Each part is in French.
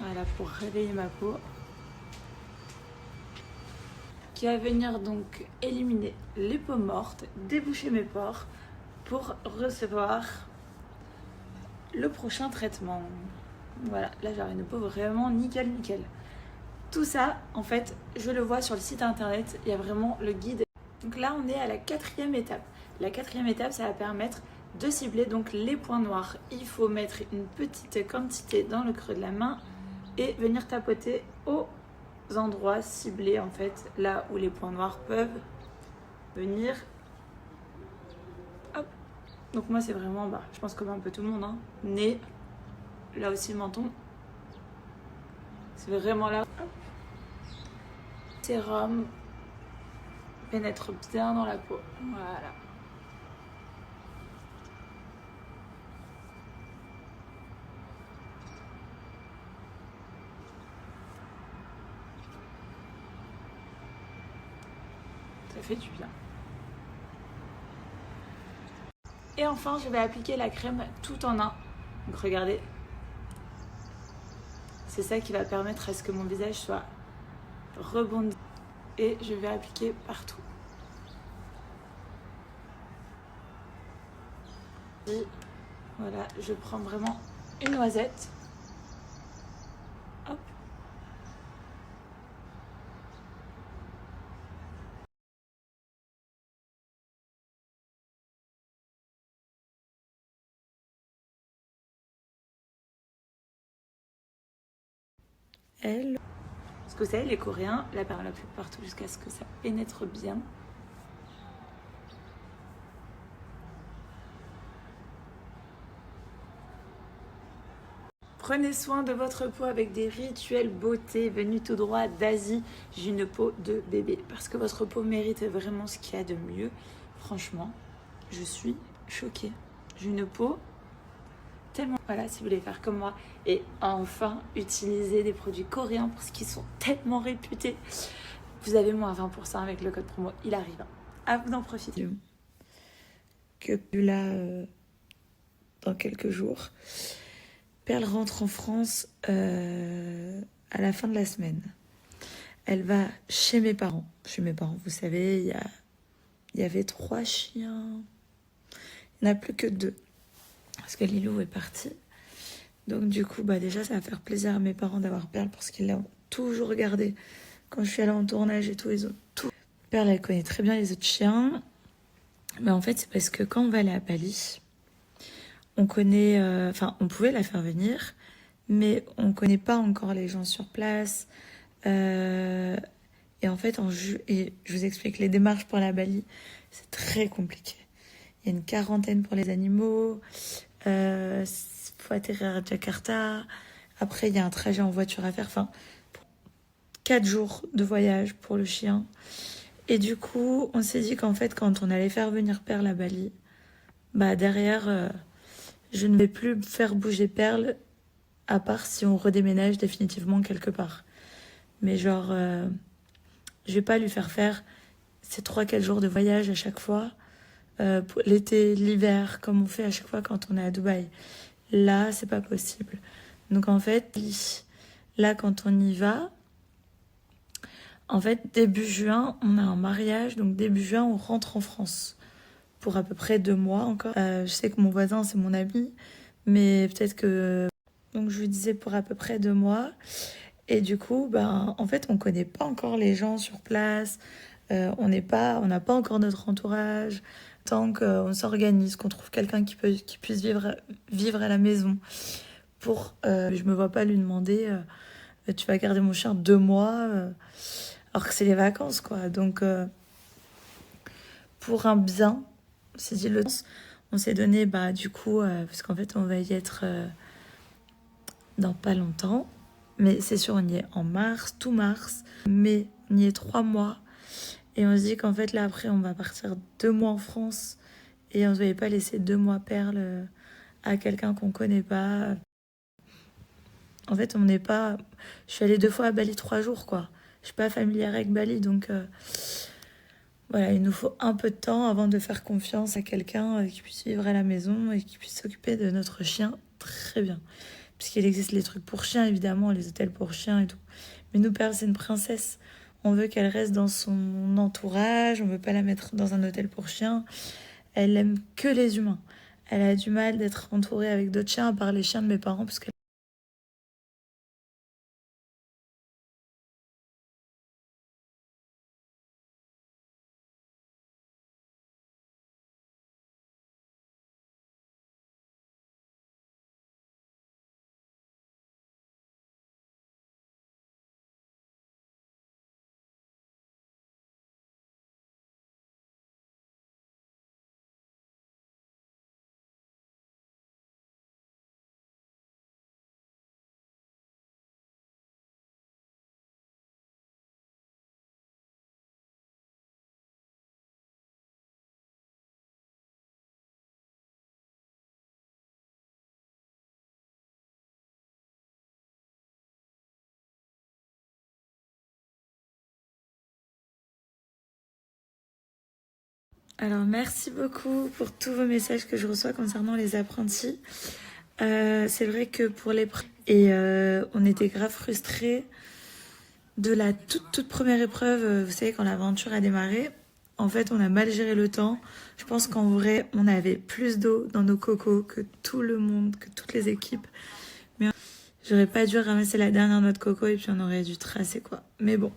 Voilà, pour réveiller ma peau. Qui va venir donc éliminer les peaux mortes, déboucher mes pores pour recevoir le prochain traitement. Voilà, là j'aurai une peau vraiment nickel nickel. Tout ça, en fait, je le vois sur le site internet, il y a vraiment le guide. Donc là, on est à la 4e étape. La 4e étape, ça va permettre de cibler donc les points noirs. Il faut mettre une petite quantité dans le creux de la main et venir tapoter aux endroits ciblés, en fait, là où les points noirs peuvent venir. Hop. Donc moi, c'est vraiment, je pense comme un peu tout le monde, hein. Nez, là aussi menton. C'est vraiment là. Hop. Sérum pénètre bien dans la peau. Voilà. Ça fait du bien. Et enfin, je vais appliquer la crème tout en un. Donc regardez. C'est ça qui va permettre à ce que mon visage soit rebondi. Et je vais appliquer partout. Et voilà, je prends vraiment une noisette. Hop. Elle. Parce que vous savez, les Coréens, la perle applique partout jusqu'à ce que ça pénètre bien. Prenez soin de votre peau avec des rituels beauté venus tout droit d'Asie. J'ai une peau de bébé parce que votre peau mérite vraiment ce qu'il y a de mieux. Franchement, je suis choquée. J'ai une peau tellement... Voilà, si vous voulez faire comme moi et enfin utiliser des produits coréens parce qu'ils sont tellement réputés, vous avez moins 20% avec le code promo. Il arrive. À vous d'en profiter. Que là, dans quelques jours. Perle rentre en France à la fin de la semaine. Elle va chez mes parents. Chez mes parents, vous savez, il y avait 3 chiens. Il n'y en a plus que 2. Parce que Lilou est parti. Donc du coup, déjà, ça va faire plaisir à mes parents d'avoir Perle parce qu'ils l'ont toujours gardée. Quand je suis allée en tournage et tout, ils ont tout. Perle, elle connaît très bien les autres chiens. Mais en fait, c'est parce que quand on va aller à Bali, on connaît... on pouvait la faire venir, mais on ne connaît pas encore les gens sur place. Et en fait, et je vous explique, les démarches pour la Bali, c'est très compliqué. Il y a une 40aine pour les animaux. Faut atterrir à Jakarta. Après, il y a un trajet en voiture à faire. 4 jours de voyage pour le chien. Et du coup, on s'est dit qu'en fait, quand on allait faire venir Perle à Bali, derrière, je ne vais plus faire bouger Perle, à part si on redéménage définitivement quelque part. Mais genre, je vais pas lui faire ces 3-4 jours de voyage à chaque fois. L'été, l'hiver, comme on fait à chaque fois quand on est à Dubaï. Là, c'est pas possible. Donc en fait, là, quand on y va, en fait, début juin, on a un mariage. Donc début juin, on rentre en France pour à peu près 2 mois encore. Je sais que mon voisin, c'est mon ami, mais peut-être que... Donc je lui disais pour à peu près 2 mois. Et du coup, en fait, on connaît pas encore les gens sur place. On n'a pas encore notre entourage. Tant qu'on s'organise, qu'on trouve quelqu'un qui puisse vivre à la maison. Je me vois pas lui demander, tu vas garder mon chien 2 mois, alors que c'est les vacances, quoi. Donc, pour un bien, on s'est dit on s'est donné, du coup, parce qu'en fait, on va y être dans pas longtemps. Mais c'est sûr, on y est en mars, tout mars. Mais on y est 3 mois. Et on se dit qu'en fait, là, après, on va partir 2 mois en France. Et on ne devait pas laisser 2 mois Perle à quelqu'un qu'on ne connaît pas. En fait, on n'est pas... Je suis allée 2 fois à Bali 3 jours, quoi. Je suis pas familière avec Bali, donc... Voilà, il nous faut un peu de temps avant de faire confiance à quelqu'un qui puisse vivre à la maison et qui puisse s'occuper de notre chien très bien. Puisqu'il existe les trucs pour chiens, évidemment, les hôtels pour chiens et tout. Mais nous, Pearl, c'est une princesse. On veut qu'elle reste dans son entourage, on veut pas la mettre dans un hôtel pour chiens. Elle aime que les humains. Elle a du mal d'être entourée avec d'autres chiens, à part les chiens de mes parents, parce que... Alors, merci beaucoup pour tous vos messages que je reçois concernant les apprentis. C'est vrai que pour les... Et on était grave frustrés de la toute première épreuve. Vous savez, quand l'aventure a démarré, en fait, on a mal géré le temps. Je pense qu'en vrai, on avait plus d'eau dans nos cocos que tout le monde, que toutes les équipes. Mais j'aurais pas dû ramasser la dernière noix de coco et puis on aurait dû tracer, quoi. Mais bon,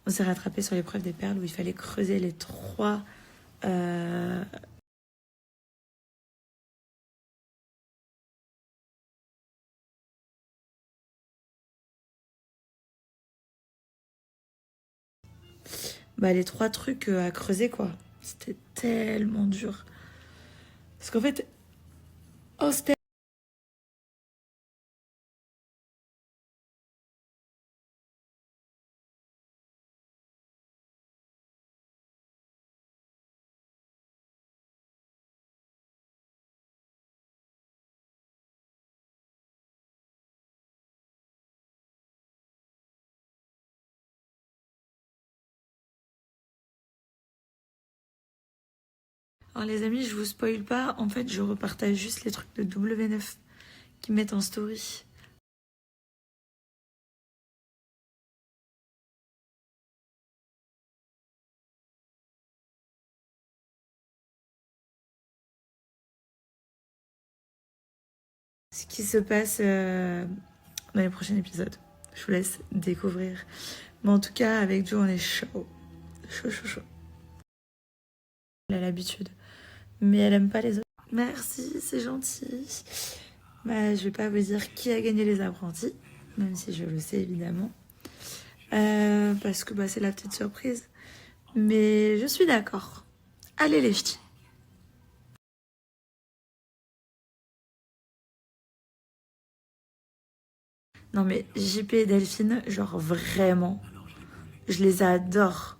on s'est rattrapé sur l'épreuve des perles où il fallait creuser les 3... bah, les 3 trucs à creuser, quoi. C'était tellement dur. Parce qu'en fait, oh, c'était... Alors les amis, je vous spoil pas. En fait, je repartage juste les trucs de W9 qui mettent en story. Ce qui se passe dans les prochains épisodes. Je vous laisse découvrir. Mais en tout cas, avec Joe, on est chaud. Chaud, chaud, chaud. Elle a l'habitude. Mais elle aime pas les autres. Merci, c'est gentil. Bah, je vais pas vous dire qui a gagné les apprentis, même si je le sais évidemment. Parce que bah, c'est la petite surprise. Mais je suis d'accord. Allez les ch'tis. Non mais JP et Delphine, genre vraiment, je les adore.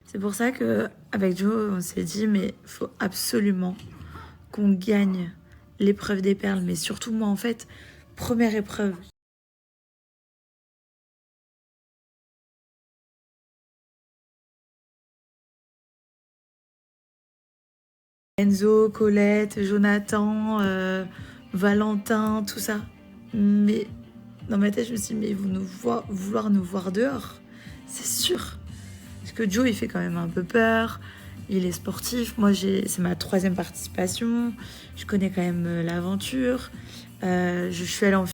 C'est pour ça que avec Joe, on s'est dit mais faut absolument qu'on gagne l'épreuve des perles. Mais surtout moi en fait, première épreuve. Enzo, Colette, Jonathan, Valentin, tout ça. Mais dans ma tête, je me suis dit, mais vouloir nous voir dehors, c'est sûr. Parce que Joe, il fait quand même un peu peur. il est sportif. Moi, c'est ma 3e participation. Je connais quand même l'aventure. Je suis allée en